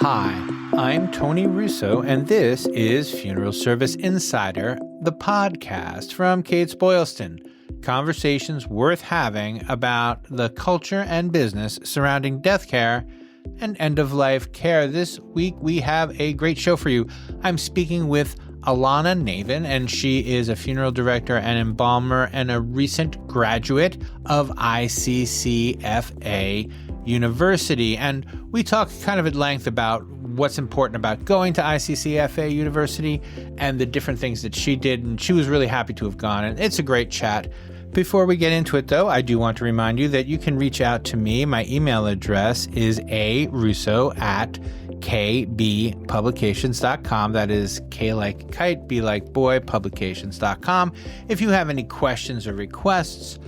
Hi, I'm Tony Russo, and this is Funeral Service Insider, the podcast from Kates-Boylston. Conversations worth having about the culture and business surrounding death care and end-of-life care. This week, we have a great show for you. I'm speaking with Alanna Navin, and she is a funeral director and embalmer and a recent graduate of ICCFA University. And we talk kind of at length about what's important about going to ICCFA University and the different things that she did, and she was really happy to have gone, and it's a great chat. Before we get into it, though, I do want to remind you that you can reach out to me. My email address is arusso@kbpublications.com. That is K like kite, B like boy, publications.com. If you have any questions or requests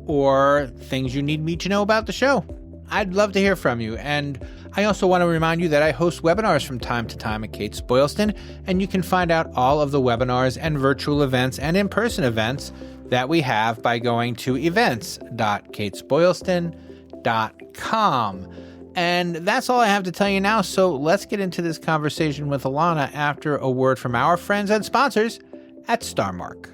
or things you need me to know about the show, I'd love to hear from you. And I also want to remind you that I host webinars from time to time at Kates-Boylston, and you can find out all of the webinars and virtual events and in-person events that we have by going to events.katesboylston.com. And that's all I have to tell you now, so let's get into this conversation with Alanna after a word from our friends and sponsors at Starmark.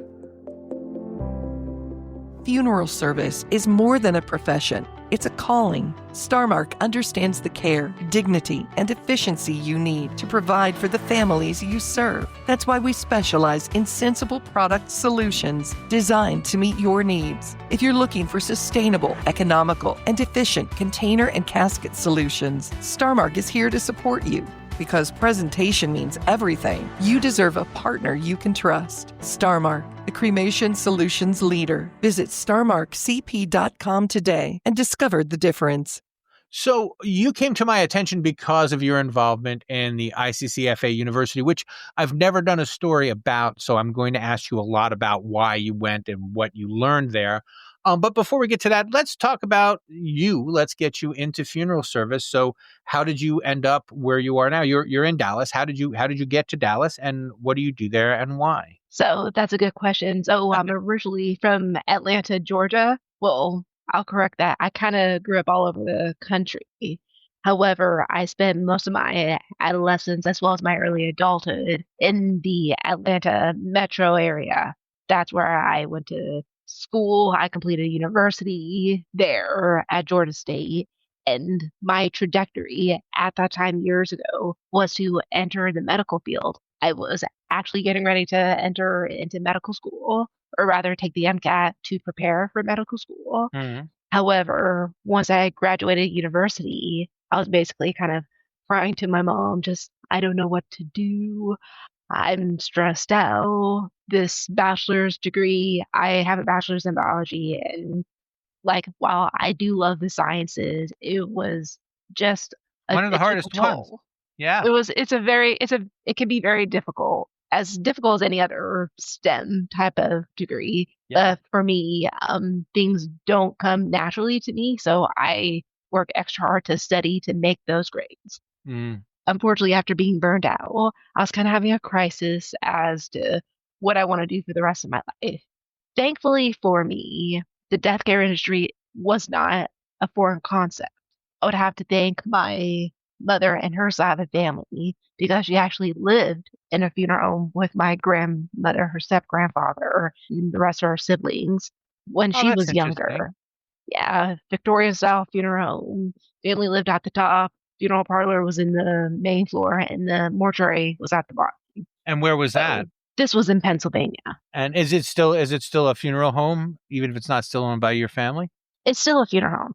Funeral service is more than a profession. It's a calling. Starmark understands the care, dignity, and efficiency you need to provide for the families you serve. That's why we specialize in sensible product solutions designed to meet your needs. If you're looking for sustainable, economical, and efficient container and casket solutions, Starmark is here to support you. Because presentation means everything, you deserve a partner you can trust. Starmark, the cremation solutions leader. Visit starmarkcp.com today and discover the difference. So you came to my attention because of your involvement in the ICCFA University, which I've never done a story about, so I'm going to ask you a lot about why you went and what you learned there. But before we get to that, let's talk about you. Let's get you into funeral service. So how did you end up where you are now? You're in Dallas. How did you get to Dallas, and what do you do there and why? So that's a good question. So I'm originally from Atlanta, Georgia. Well, I'll correct that. I kind of grew up all over the country. However, I spent most of my adolescence as well as my early adulthood in the Atlanta metro area. That's where I went to school. I completed university there at Georgia State. And my trajectory at that time years ago was to enter the medical field. I was actually getting ready to enter into medical school, or rather take the MCAT to prepare for medical school. Mm-hmm. However, once I graduated university, I was basically kind of crying to my mom, I don't know what to do. I'm stressed out. This bachelor's degree, I have a bachelor's in biology, and while I do love the sciences, it was just one of the hardest ones. Yeah. It can be very difficult, as any other STEM type of degree. Yeah. For me, things don't come naturally to me, so I work extra hard to study to make those grades. Mm. Unfortunately, after being burned out, I was kind of having a crisis as to what I want to do for the rest of my life. Thankfully for me, the death care industry was not a foreign concept. I would have to thank my mother and her side of the family, because she actually lived in a funeral home with my grandmother, her step-grandfather, and the rest of her siblings when she was younger. Yeah, Victorian-style funeral home. Family lived at the top. Funeral parlor was in the main floor, and the mortuary was at the bottom. And where was that? This was in Pennsylvania. And is it still a funeral home, even if it's not still owned by your family? It's still a funeral home.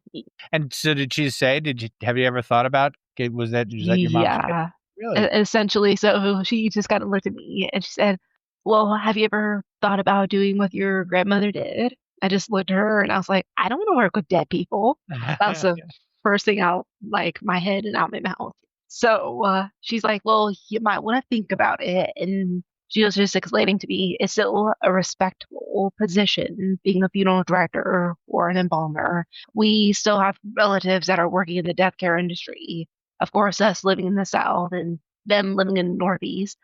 And so did she say, have you ever thought about, was that your mom's Yeah, Really? Essentially. So she just kind of looked at me and she said, well, have you ever thought about doing what your grandmother did? I just looked at her and I was like, I don't want to work with dead people. That was the first thing out my head and out my mouth. So she's like, well, you might want to think about it. And she was just explaining to me, it's still a respectable position being a funeral director or an embalmer. We still have relatives that are working in the death care industry. Of course, us living in the South and them living in the Northeast,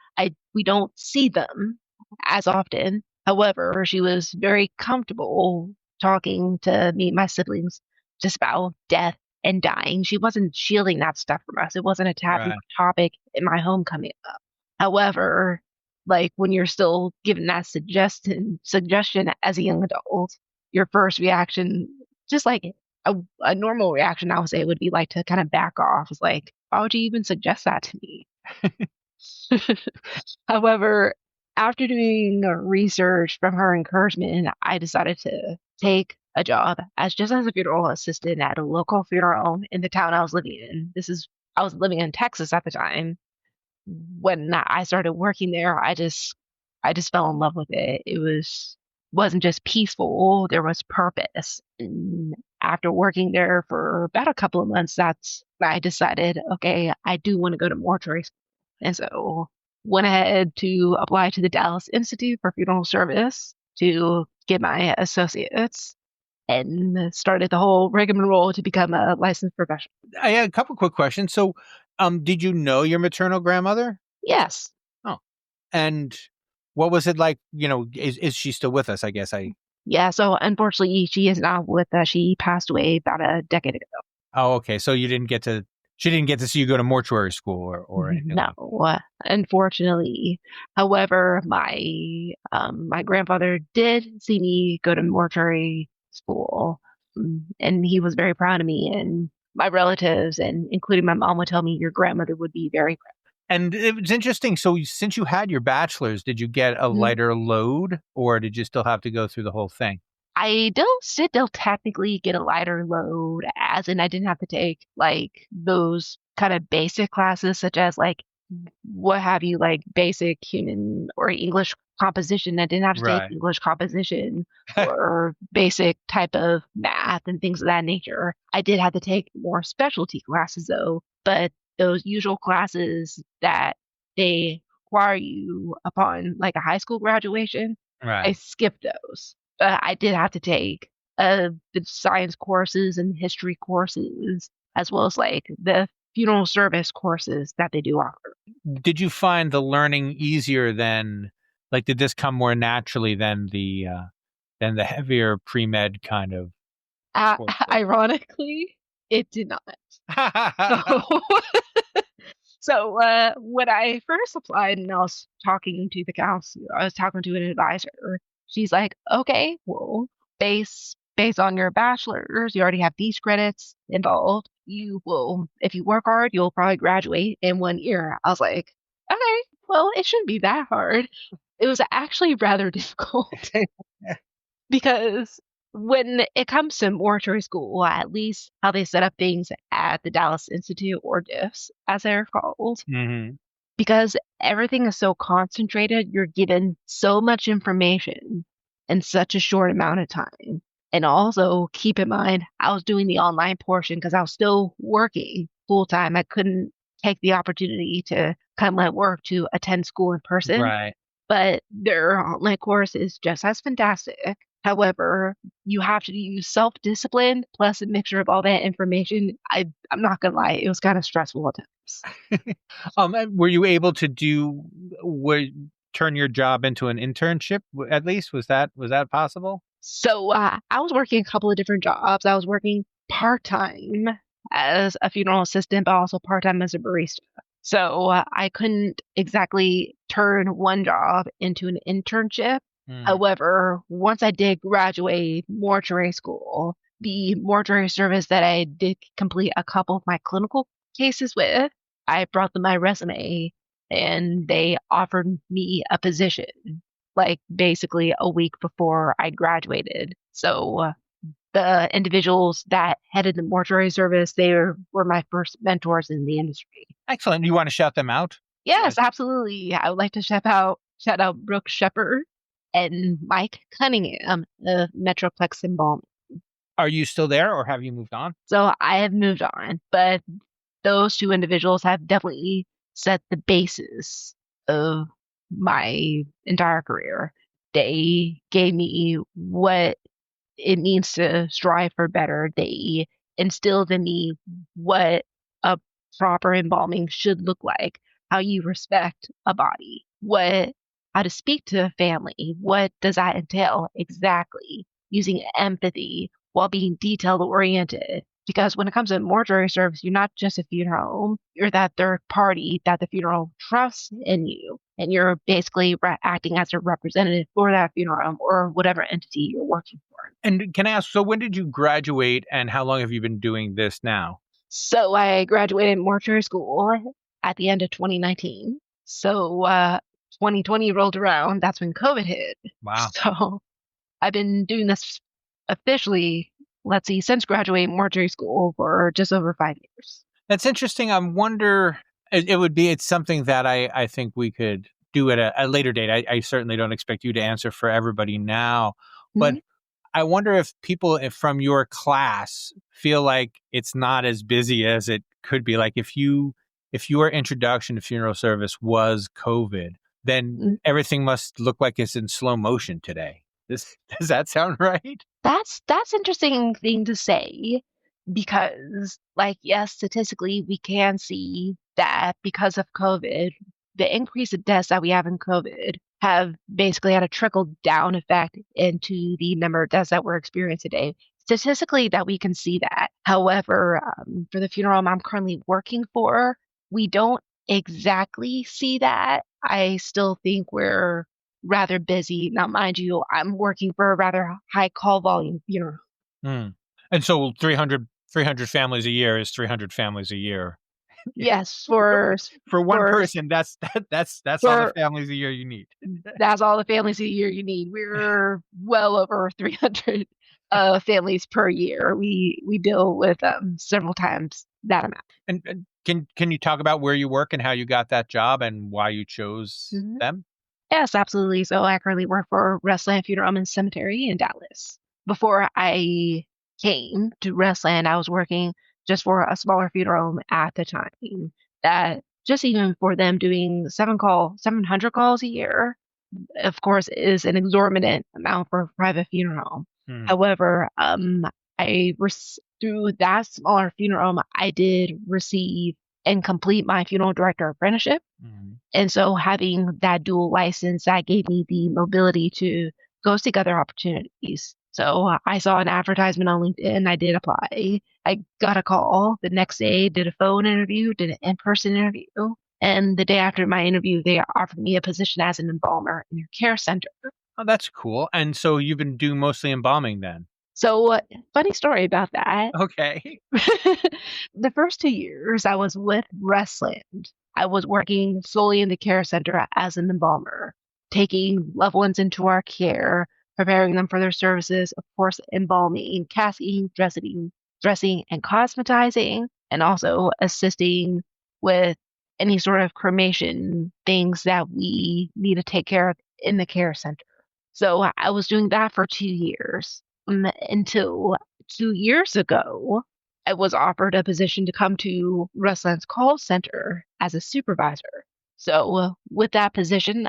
we don't see them as often. However, she was very comfortable talking to me and my siblings just about death and dying. She wasn't shielding that stuff from us. It wasn't a taboo Right. topic in my home coming up. However, like when you're still given that suggestion as a young adult, your first reaction, just like a normal reaction, I would say, would be like to kind of back off. It's like, why would you even suggest that to me? However, after doing research from her encouragement, I decided to take a job as a funeral assistant at a local funeral home in the town I was living in. I was living in Texas at the time. When I started working there, I just fell in love with it. Wasn't just peaceful, there was purpose. And after working there for about a couple of months, that's when I decided, okay, I do want to go to mortuary school. And so went ahead to apply to the Dallas Institute for Funeral Service to get my associates and started the whole rigmarole to become a licensed professional. I had a couple quick questions. So, did you know your maternal grandmother? Yes. Oh, and what was it like? Is she still with us? I guess Yeah, so unfortunately, she is not with us. She passed away about a decade ago. Oh, okay. So she didn't get to see you go to mortuary school or anything. No, unfortunately. However, my grandfather did see me go to mortuary school, and he was very proud of me. And my relatives, and including my mom, would tell me your grandmother would be very proud. And it was interesting. So since you had your bachelor's, did you get a lighter load, or did you still have to go through the whole thing? I still technically get a lighter load, as in I didn't have to take like those kind of basic classes, such as like what have you, like basic human or English composition. I didn't have to Right. take English composition or basic type of math and things of that nature. I did have to take more specialty classes though, but those usual classes that they require you upon like a high school graduation, I Right. skipped those. I did have to take the science courses and history courses, as well as like the funeral service courses that they do offer. Did you find the learning easier than, like, did this come more naturally than the heavier pre-med kind of coursework? Ironically, it did not. So when I first applied and I was talking to the counselor, I was talking to an advisor. She's like, okay, well, based on your bachelor's, you already have these credits involved. You will, if you work hard, you'll probably graduate in 1 year. I was like, okay, well, it shouldn't be that hard. It was actually rather difficult because when it comes to mortuary school, at least how they set up things at the Dallas Institute, or DIFS, as they're called, because everything is so concentrated, you're given so much information in such a short amount of time. And also keep in mind, I was doing the online portion because I was still working full time. I couldn't take the opportunity to come at work to attend school in person. Right. But their online course is just as fantastic. However, you have to use self-discipline plus a mixture of all that information. I'm not gonna lie, it was kind of stressful at times. Were you able to turn your job into an internship? At least was that possible? So I was working a couple of different jobs. I was working part-time as a funeral assistant, but also part-time as a barista. So I couldn't exactly turn one job into an internship. However, once I did graduate mortuary school, the mortuary service that I did complete a couple of my clinical cases with, I brought them my resume and they offered me a position, like basically a week before I graduated. So the individuals that headed the mortuary service, they were my first mentors in the industry. Excellent. You want to shout them out? Yes, absolutely. I would like to shout out Brooke Shepard and Mike Cunningham of Metroplex Embalming. Are you still there or have you moved on? So I have moved on, but those two individuals have definitely set the basis of my entire career. They gave me what it means to strive for better. They instilled in me what a proper embalming should look like, how you respect a body, how to speak to a family. What does that entail exactly? Using empathy while being detail oriented. Because when it comes to mortuary service, you're not just a funeral home. You're that third party that the funeral trusts in you. And you're basically acting as a representative for that funeral home or whatever entity you're working for. And can I ask, so when did you graduate and how long have you been doing this now? So I graduated mortuary school at the end of 2019. So 2020 rolled around. That's when COVID hit. Wow. So I've been doing this officially, since graduating mortuary school for just over 5 years. That's interesting. I wonder, it's something that I think we could do at a later date. I certainly don't expect you to answer for everybody now, but I wonder if people from your class feel like it's not as busy as it could be. Like if your introduction to funeral service was COVID, then everything must look like it's in slow motion today. Does that sound right? That's interesting thing to say because, yes, statistically, we can see that because of COVID, the increase of deaths that we have in COVID have basically had a trickle down effect into the number of deaths that we're experiencing today. Statistically, that we can see that. However, for the funeral home I'm currently working for, we don't exactly see that. I still think we're rather busy. Now, mind you, I'm working for a rather high call volume funeral. And so 300 families a year is 300 families a year. Yes, for one person, that's all the families a year you need. That's all the families a year you need. We're well over 300 families per year. We deal with several times that amount. And can you talk about where you work and how you got that job and why you chose them? Yes, absolutely. So I currently work for Restland Funeral Home and Cemetery in Dallas. Before I came to Restland, I was working just for a smaller funeral home at the time. That just even for them doing 700 calls a year, of course, is an exorbitant amount for a private funeral home. However, through that smaller funeral home, I did receive and complete my funeral director apprenticeship. And so having that dual license, that gave me the mobility to go seek other opportunities. So I saw an advertisement on LinkedIn. I did apply. I got a call the next day, did a phone interview, did an in-person interview. And the day after my interview, they offered me a position as an embalmer in their care center. Oh, that's cool. And so you've been doing mostly embalming then? So funny story about that. Okay. The first 2 years I was with Restland, I was working solely in the care center as an embalmer, taking loved ones into our care, preparing them for their services, of course, embalming, casting, dressing, and cosmetizing, and also assisting with any sort of cremation things that we need to take care of in the care center. So I was doing that for 2 years until 2 years ago, I was offered a position to come to Restland's call center as a supervisor. So with that position,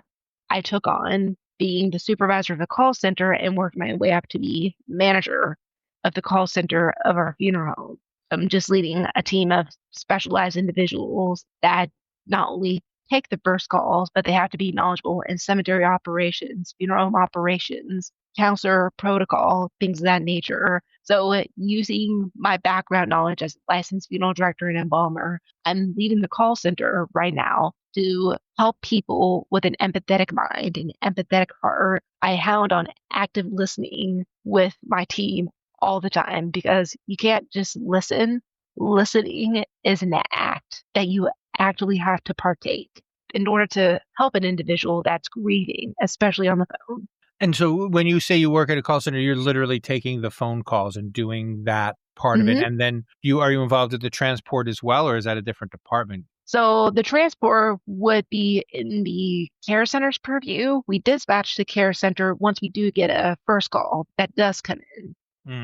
I took on being the supervisor of the call center and worked my way up to be manager of the call center of our funeral home. I'm just leading a team of specialized individuals that not only take the first calls, but they have to be knowledgeable in cemetery operations, funeral home operations, counselor protocol, things of that nature. So using my background knowledge as a licensed funeral director and embalmer, I'm leading the call center right now to help people with an empathetic mind and empathetic heart. I hound on active listening with my team all the time because you can't just listen. Listening is an act that you actually have to partake in order to help an individual that's grieving, especially on the phone. And so when you say you work at a call center, you're literally taking the phone calls and doing that part of it. And then are you involved with the transport as well, or is that a different department? So the transport would be in the care center's purview. We dispatch the care center once we do get a first call that does come in.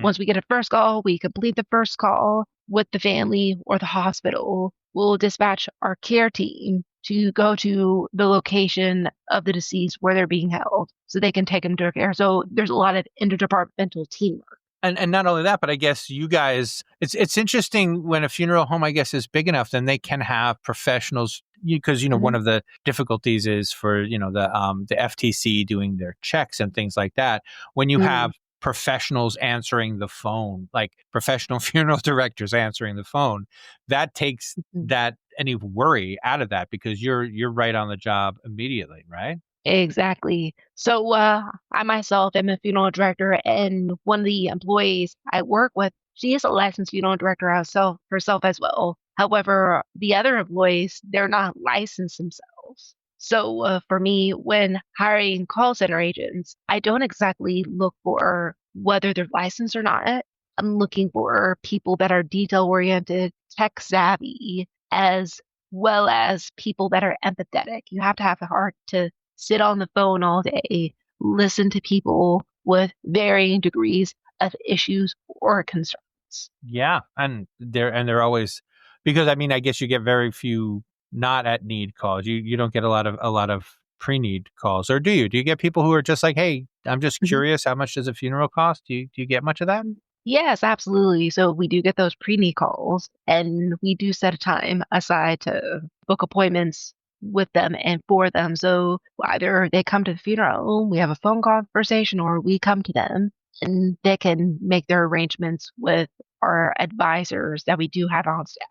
Once we get a first call, we complete the first call with the family or the hospital. We'll dispatch our care team to go to the location of the deceased where they're being held so they can take them to care. So there's a lot of interdepartmental teamwork. And not only that, but I guess you guys, it's interesting when a funeral home, I guess, is big enough, then they can have professionals because, one of the difficulties is for, the FTC doing their checks and things like that. When you have professionals answering the phone, like professional funeral directors answering the phone. That takes that any worry out of that because you're right on the job immediately, right? Exactly. So I myself am a funeral director, and one of the employees I work with, she is a licensed funeral director herself as well. However, the other employees, they're not licensed themselves. So for me, when hiring call center agents, I don't exactly look for whether they're licensed or not. I'm looking for people that are detail oriented, tech savvy, as well as people that are empathetic. You have to have a heart to sit on the phone all day, listen to people with varying degrees of issues or concerns. Yeah, and they're always because I mean I guess you get very few not at need calls. You don't get a lot of pre-need calls, or do you? Do you get people who are just like, hey, I'm just Mhm. curious, how much does a funeral cost? Do you get much of that? Yes, absolutely. So we do get those pre-need calls, and we do set a time aside to book appointments with them and for them. So either they come to the funeral, we have a phone conversation, or we come to them and they can make their arrangements with our advisors that we do have on staff.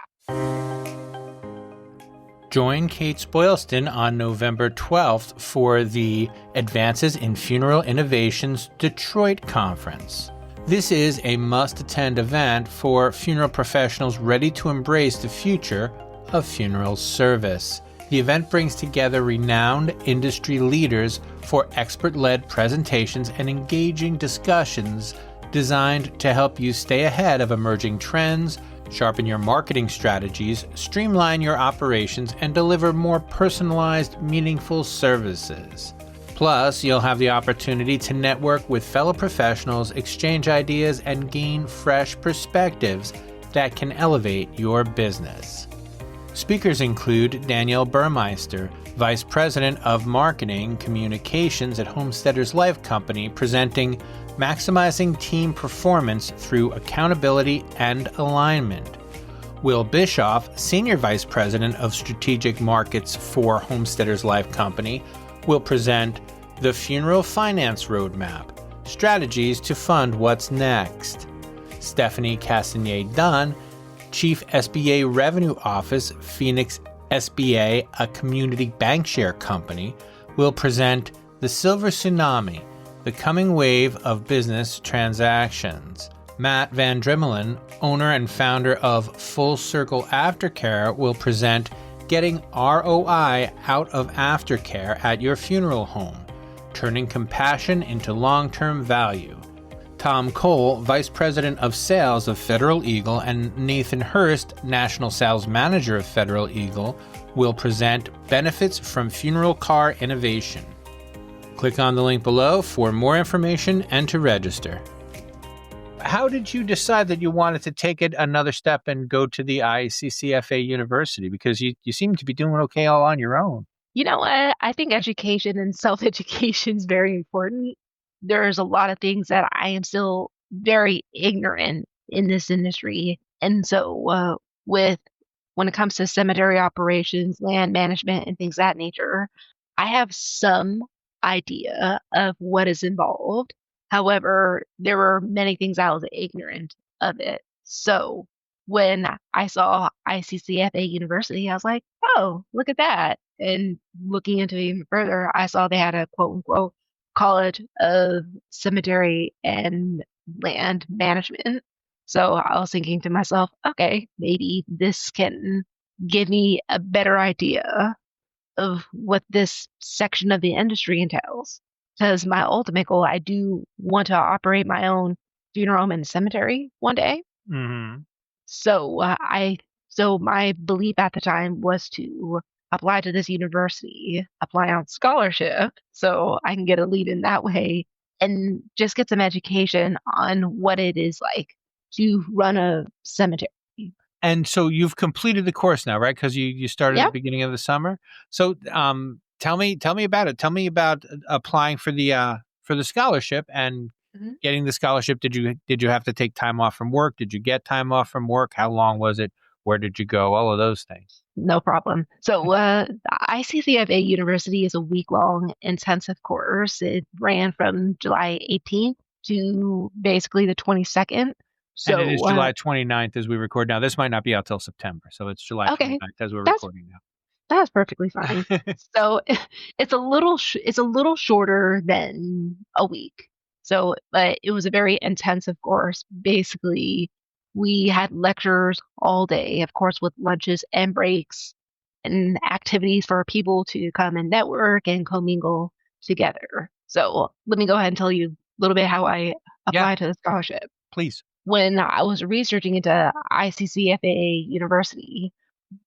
Join Kates-Boylston on November 12th for the Advances in Funeral Innovations Detroit Conference. This is a must-attend event for funeral professionals ready to embrace the future of funeral service. The event brings together renowned industry leaders for expert-led presentations and engaging discussions designed to help you stay ahead of emerging trends, sharpen your marketing strategies, streamline your operations, and deliver more personalized, meaningful services. Plus, you'll have the opportunity to network with fellow professionals, exchange ideas, and gain fresh perspectives that can elevate your business. Speakers include Danielle Burmeister, Vice President of Marketing Communications at Homesteaders Life Company, presenting Maximizing Team Performance Through Accountability and Alignment. Will Bischoff, Senior Vice President of Strategic Markets for Homesteaders Life Company, will present The Funeral Finance Roadmap, Strategies to Fund What's Next. Stephanie Castagnier-Dunn, Chief SBA Revenue Office, Phoenix SBA, a community bankshare company, will present The Silver Tsunami, The Coming Wave of Business Transactions. Matt Van Drimmelen, owner and founder of Full Circle Aftercare, will present Getting ROI Out of Aftercare at Your Funeral Home, Turning Compassion into Long-Term Value. Tom Cole, Vice President of Sales of Federal Eagle, and Nathan Hurst, National Sales Manager of Federal Eagle, will present Benefits from Funeral Car Innovation. Click on the link below for more information and to register. How did you decide that you wanted to take it another step and go to the ICCFA University? Because you seem to be doing okay all on your own. You know what? I think education and self-education is very important. There's a lot of things that I am still very ignorant in this industry. And so when it comes to cemetery operations, land management, and things of that nature, I have some idea of what is involved. However, there were many things I was ignorant of it. So when I saw ICCFA University, I was like, oh, look at that. And looking into it even further, I saw they had a quote unquote College of Cemetery and Land Management. So I was thinking to myself, okay, maybe this can give me a better idea of what this section of the industry entails. Because my ultimate goal, I do want to operate my own funeral home and cemetery one day. Mm-hmm. So my belief at the time was to apply to this university, apply on scholarship, so I can get a lead in that way and just get some education on what it is like to run a cemetery. And so you've completed the course now, right? Because you started at the beginning of the summer. So tell me about it. Tell me about applying for the scholarship and getting the scholarship. Did you have to take time off from work? Did you get time off from work? How long was it? Where did you go? All of those things. No problem. So ICCFA University is a week-long intensive course. It ran from July 18th to basically the 22nd. And it is So, July 29th as we record now. This might not be out till September, so it's July okay, 29th as we're that's recording that's perfectly fine. now. So it's a little shorter than a week. So, but it was a very intensive course. Basically, we had lectures all day, of course, with lunches and breaks and activities for people to come and network and commingle together. So let me go ahead and tell you a little bit how I Yeah, applied to the scholarship. please. When I was researching into ICCFA University,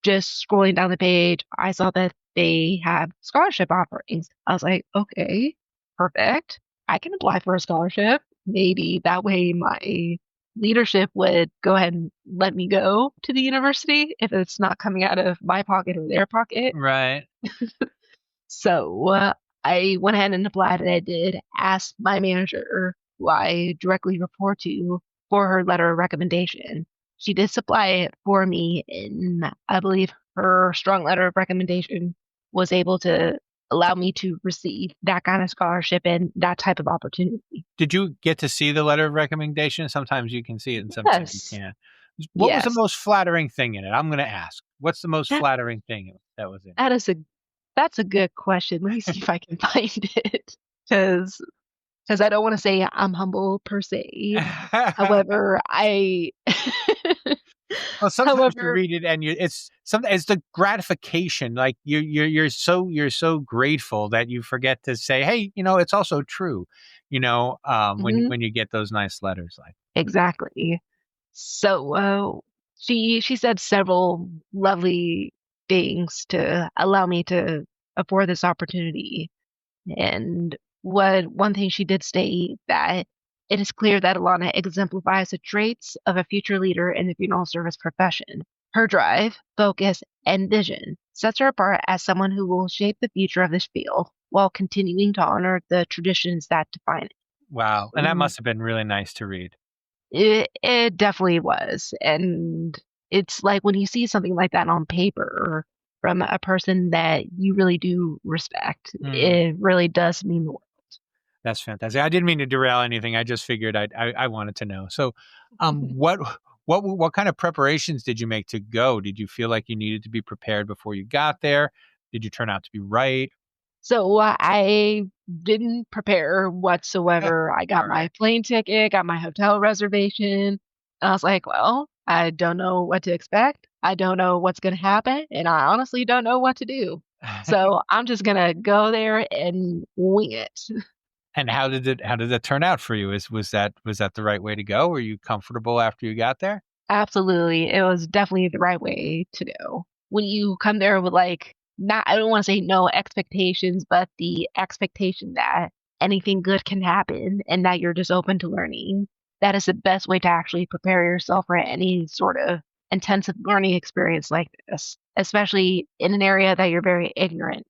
just scrolling down the page, I saw that they have scholarship offerings. I was like, okay, perfect. I can apply for a scholarship. Maybe that way my leadership would go ahead and let me go to the university if it's not coming out of my pocket or their pocket. Right. So I went ahead and applied, and I did ask my manager, who I directly report to, for her letter of recommendation. She did supply it for me, and I believe her strong letter of recommendation was able to allow me to receive that kind of scholarship and that type of opportunity. Did you get to see the letter of recommendation? Sometimes you can see it and sometimes you Yes, can't. What was the yes. most flattering thing in it? I'm going to ask. What's the most That flattering thing that was in that is a that's a good question. Let me see if I can find it, because I don't want to say I'm humble per se. it? However, I Well, sometimes you however, read it and it's the gratification. Like you're so grateful that you forget to say, hey, it's also true. mhm, When you get those nice letters like. exactly. So, she said several lovely things to allow me to afford this opportunity. And one thing she did state, that it is clear that Alana exemplifies the traits of a future leader in the funeral service profession. Her drive, focus, and vision sets her apart as someone who will shape the future of this field while continuing to honor the traditions that define it. Wow, and that Mm, must have been really nice to read. it definitely was. And it's like when you see something like that on paper from a person that you really do respect, Mm, it really does mean the world. that's fantastic. I didn't mean to derail anything. I just figured I wanted to know. So, what kind of preparations did you make to go? Did you feel like you needed to be prepared before you got there? Did you turn out to be right? So I didn't prepare whatsoever. I got All right. my plane ticket, got my hotel reservation. I was like, well, I don't know what to expect. I don't know what's going to happen. And I honestly don't know what to do. So I'm just going to go there and wing it. And how did that turn out for you? Was that the right way to go? Were you comfortable after you got there? Absolutely. It was definitely the right way to go. When you come there with like, not, I don't want to say no expectations, but the expectation that anything good can happen and that you're just open to learning, that is the best way to actually prepare yourself for any sort of intensive learning experience like this, especially in an area that you're very ignorant.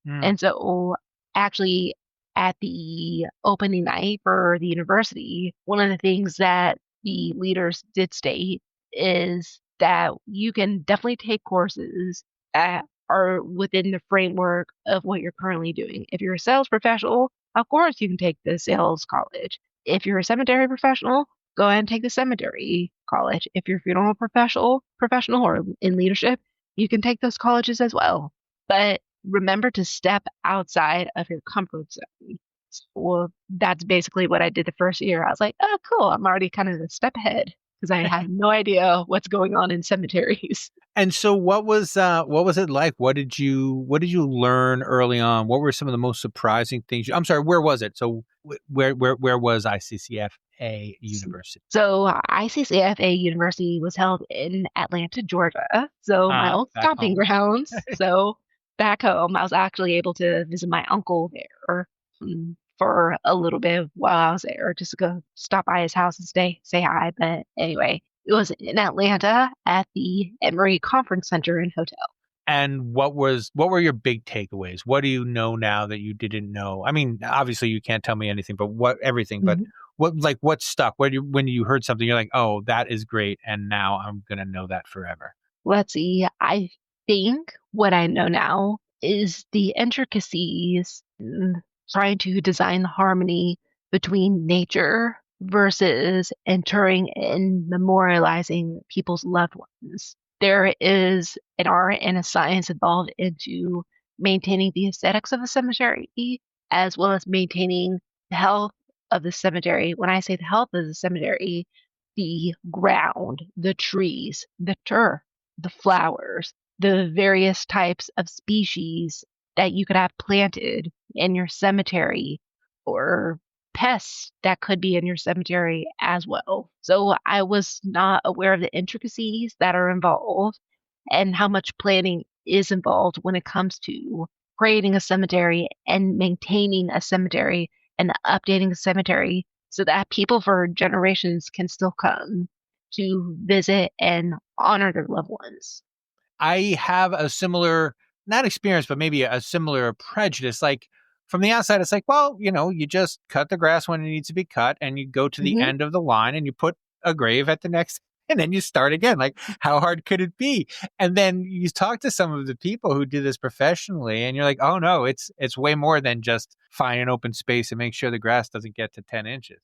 Mm, And so, actually, at the opening night for the university, one of the things that the leaders did state is that you can definitely take courses that are within the framework of what you're currently doing. If you're a sales professional, of course you can take the sales college. If you're a cemetery professional, go ahead and take the cemetery college. If you're a funeral professional or in leadership, you can take those colleges as well. But remember to step outside of your comfort zone. Well, that's basically what I did the first year. I was like, oh, cool. I'm already kind of a step ahead because I had no idea what's going on in cemeteries. And so what was it like? What did you learn early on? What were some of the most surprising things? I'm sorry, where was it? So where was ICCFA University? So ICCFA University was held in Atlanta, Georgia. So my old Back stomping home. grounds. So back home, I was actually able to visit my uncle there for a little bit while I was there, just to go stop by his house and say hi. But anyway, it was in Atlanta at the Emory Conference Center and Hotel. And what were your big takeaways? What do you know now that you didn't know? I mean, obviously you can't tell me anything, but everything, but what stuck? When you heard something, you're like, oh, that is great, and now I'm gonna know that forever. Let's see. I think what I know now is the intricacies in trying to design the harmony between nature versus interring and memorializing people's loved ones. There is an art and a science involved into maintaining the aesthetics of a cemetery as well as maintaining the health of the cemetery. When I say the health of the cemetery, the ground, the trees, the turf, the flowers, the various types of species that you could have planted in your cemetery, or pests that could be in your cemetery as well. So I was not aware of the intricacies that are involved and how much planning is involved when it comes to creating a cemetery and maintaining a cemetery and updating a cemetery so that people for generations can still come to visit and honor their loved ones. I have a similar, not experience, but maybe a similar prejudice. Like from the outside, it's like, well, you just cut the grass when it needs to be cut and you go to the end of the line and you put a grave at the next, and then you start again. Like, how hard could it be? And then you talk to some of the people who do this professionally and you're like, oh no, it's way more than just find an open space and make sure the grass doesn't get to 10 inches.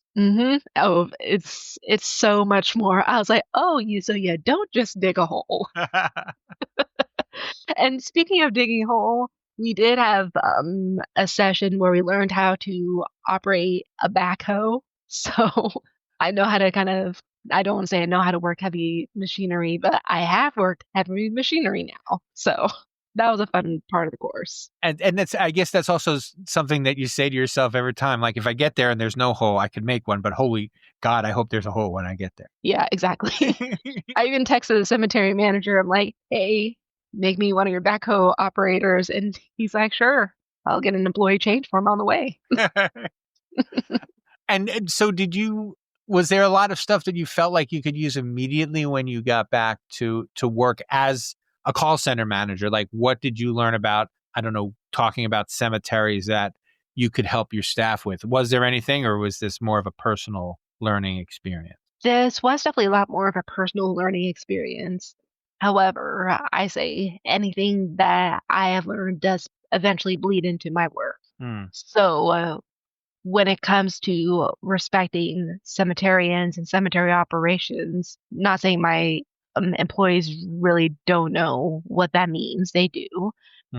Oh, it's so much more. I was like, oh, so you don't just dig a hole. And speaking of digging a hole, we did have a session where we learned how to operate a backhoe. So I know how to I don't want to say I know how to work heavy machinery, but I have worked heavy machinery now. So that was a fun part of the course. And I guess that's also something that you say to yourself every time. Like, if I get there and there's no hole, I could make one. But holy God, I hope there's a hole when I get there. Yeah, exactly. I even texted the cemetery manager. I'm like, hey, make me one of your backhoe operators. And he's like, sure, I'll get an employee change form on the way. And so was there a lot of stuff that you felt like you could use immediately when you got back to work as a call center manager? Like, what did you learn about, I don't know, talking about cemeteries that you could help your staff with? Was there anything, or was this more of a personal learning experience? This was definitely a lot more of a personal learning experience. However, I say anything that I have learned does eventually bleed into my work. So when it comes to respecting cemeterians and cemetery operations, not saying my employees really don't know what that means. They do.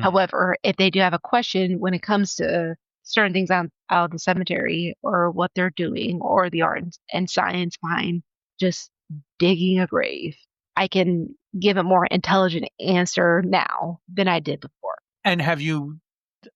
However, if they do have a question when it comes to certain things out of the cemetery or what they're doing or the art and science behind just digging a grave, I can give a more intelligent answer now than I did before. And have you,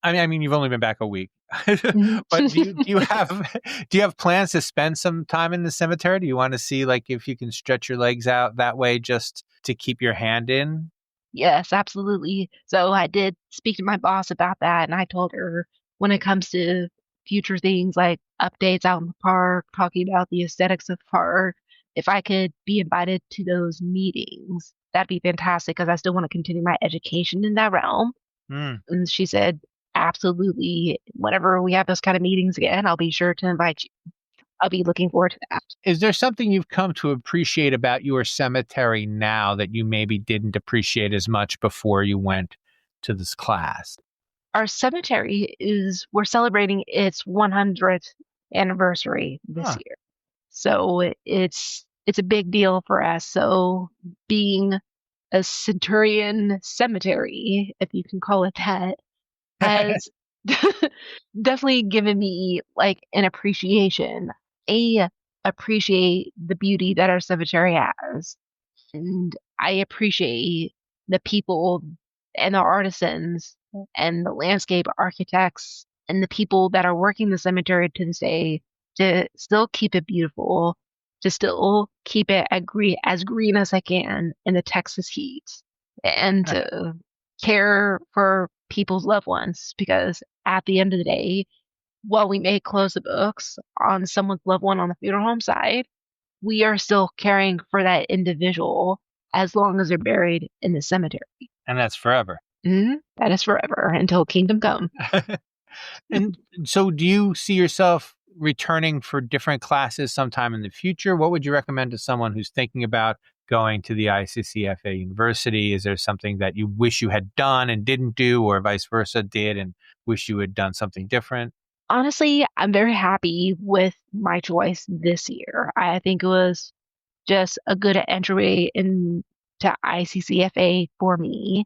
I mean, you've only been back a week, but do you have plans to spend some time in the cemetery? Do you want to see, like, if you can stretch your legs out that way just to keep your hand in? Yes, absolutely. So I did speak to my boss about that, and I told her when it comes to future things like updates out in the park, talking about the aesthetics of the park, if I could be invited to those meetings, that'd be fantastic because I still want to continue my education in that realm. And she said, absolutely. Whenever we have those kind of meetings again, I'll be sure to invite you. I'll be looking forward to that. Is there something you've come to appreciate about your cemetery now that you maybe didn't appreciate as much before you went to this class? Our cemetery we're celebrating its 100th anniversary this year. So it's a big deal for us. So being a centurion cemetery, if you can call it that, has definitely given me like an appreciation. I appreciate the beauty that our cemetery has. And I appreciate the people and the artisans and the landscape architects and the people that are working the cemetery to this day to still keep it beautiful, to still keep it as green as I can in the Texas heat, and to care for people's loved ones, because at the end of the day, while we may close the books on someone's loved one on the funeral home side, we are still caring for that individual as long as they're buried in the cemetery. And that's forever. That is forever until kingdom come. And so do you see yourself returning for different classes sometime in the future? What would you recommend to someone who's thinking about going to the ICCFA University? Is there something that you wish you had done and didn't do, or vice versa, did and wish you had done something different? Honestly, I'm very happy with my choice this year. I think it was just a good entry into ICCFA for me,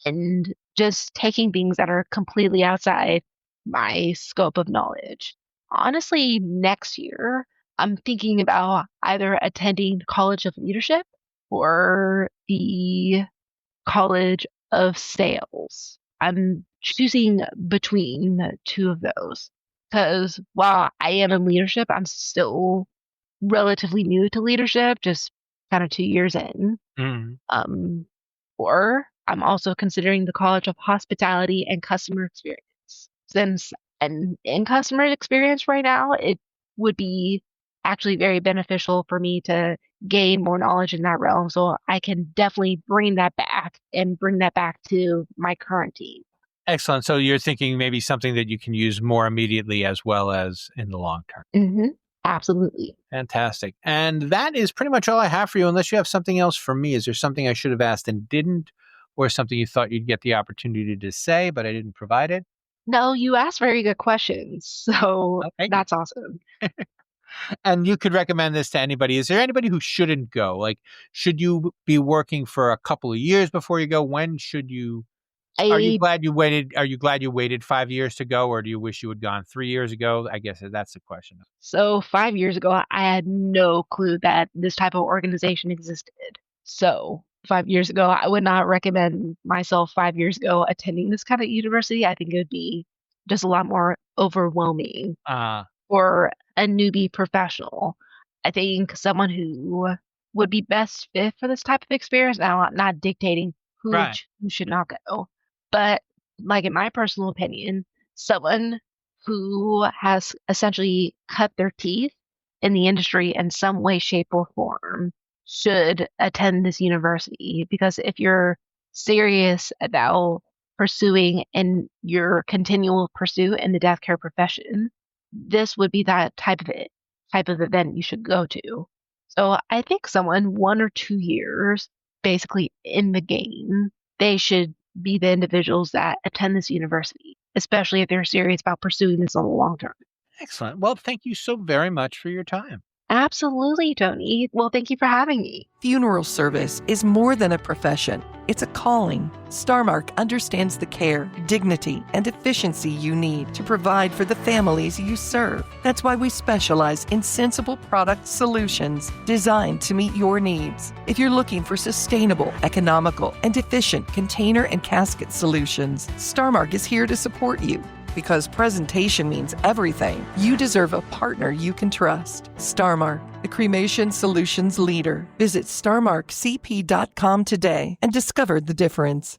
and just taking things that are completely outside my scope of knowledge. Honestly, next year, I'm thinking about either attending College of Leadership or the College of Sales. I'm choosing between the two of those because while I am in leadership, I'm still relatively new to leadership, just kind of 2 years in. Mm. Um, or I'm also considering the College of Hospitality and Customer Experience. Since I'm in customer experience right now, it would be actually very beneficial for me to gain more knowledge in that realm. So I can definitely bring that back and bring that back to my current team. Excellent. So you're thinking maybe something that you can use more immediately as well as in the long term. Mm-hmm. Absolutely. Fantastic. And that is pretty much all I have for you, unless you have something else for me. Is there something I should have asked and didn't, or something you thought you'd get the opportunity to say, but I didn't provide it? No, you asked very good questions. So Okay. that's awesome. And you could recommend this to anybody. Is there anybody who shouldn't go? Like, should you be working for a couple of years before you go? When should you? Are you I glad you waited? Are you glad you waited 5 years to go, or do you wish you had gone 3 years ago? I guess that's the question. So 5 years ago, I had no clue that this type of organization existed. So 5 years ago, I would not recommend myself 5 years ago attending this kind of university. I think it would be just a lot more overwhelming for a newbie professional. I think someone who would be best fit for this type of experience, now I'm not dictating Right. who should not go, but like in my personal opinion, someone who has essentially cut their teeth in the industry in some way, shape, or form should attend this university. Because if you're serious about pursuing and your continual pursuit in the death care profession, this would be that type of event you should go to. So I think someone 1 or 2 years basically in the game, they should be the individuals that attend this university, especially if they're serious about pursuing this on the long term. Excellent. Well, thank you so very much for your time. Absolutely, Tony. Well, thank you for having me. Funeral service is more than a profession. It's a calling. Starmark understands the care, dignity, and efficiency you need to provide for the families you serve. That's why we specialize in sensible product solutions designed to meet your needs. If you're looking for sustainable, economical, and efficient container and casket solutions, Starmark is here to support you. Because presentation means everything, you deserve a partner you can trust. Starmark, the cremation solutions leader. Visit starmarkcp.com today and discover the difference.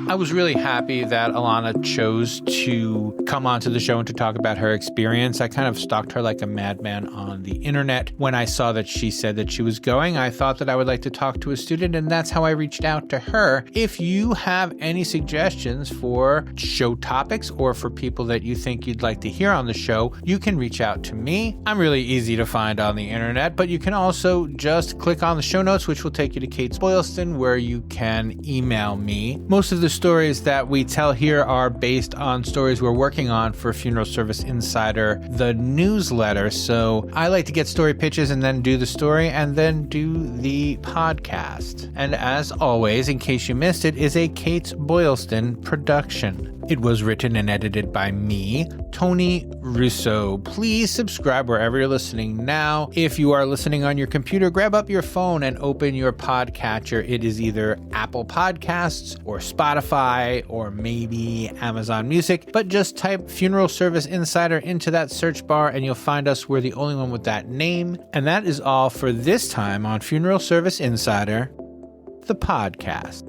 I was really happy that Alanna chose to come onto the show and to talk about her experience. I kind of stalked her like a madman on the internet. When I saw that she said that she was going, I thought that I would like to talk to a student, and that's how I reached out to her. If you have any suggestions for show topics or for people that you think you'd like to hear on the show, you can reach out to me. I'm really easy to find on the internet, but you can also just click on the show notes, which will take you to Kates-Boylston, where you can email me. Most of the stories that we tell here are based on stories we're working on for Funeral Service Insider, the newsletter. So I like to get story pitches and then do the story and then do the podcast. And as always, in case you missed it, is a Kates-Boylston production. It was written and edited by me, Tony Russo. Please subscribe wherever you're listening now. If you are listening on your computer, grab up your phone and open your podcatcher. It is either Apple Podcasts or Spotify or maybe Amazon Music, but just type Funeral Service Insider into that search bar and you'll find us. We're the only one with that name. And that is all for this time on Funeral Service Insider, the podcast.